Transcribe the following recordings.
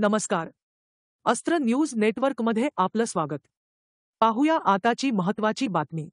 नमस्कार. अस्त्र न्यूज नेटवर्कमध्ये आपलं स्वागत. पाहूया आताची महत्त्वाची बातमी.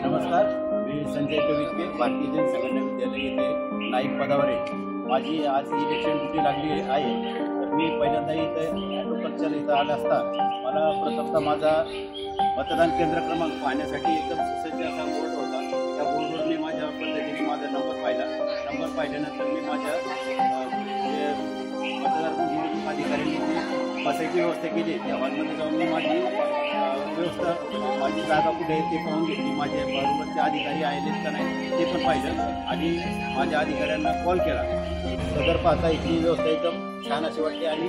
नमस्कार, मी संजय कवितके, भारतीय जन संघटना विद्यालय येथे नाईक पदावर आहे. माझी आज इलेक्शन ड्युटी लागली आहे. तर मी पहिल्यांदा इथं लोकलच्या इथं आला असता मला प्रथमतः माझा मतदान केंद्र क्रमांक पाहण्यासाठी एकदम सुसज्ज असा बोर्ड होता. त्या बोर्डवर मी माझ्या पद्धतीने माझा नंबर पाहिला. नंबर पाहिल्यानंतर मी माझ्या मतदार निवडणूक अधिकाऱ्यांनी बसायची व्यवस्था केली. त्या हॉलमध्ये जाऊन मी माझी व्यवस्था, माझी जागा कुठे आहे ते पाहून घेतली. माझ्या बरोबरचे अधिकारी आलेत का नाही ते पण पाहिलं आणि माझ्या अधिकाऱ्यांना कॉल केला. सदर पाहता इथली व्यवस्था एकदम छान अशी वाटते आणि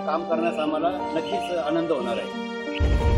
काम करण्यास आम्हाला नक्कीच आनंद होणार आहे.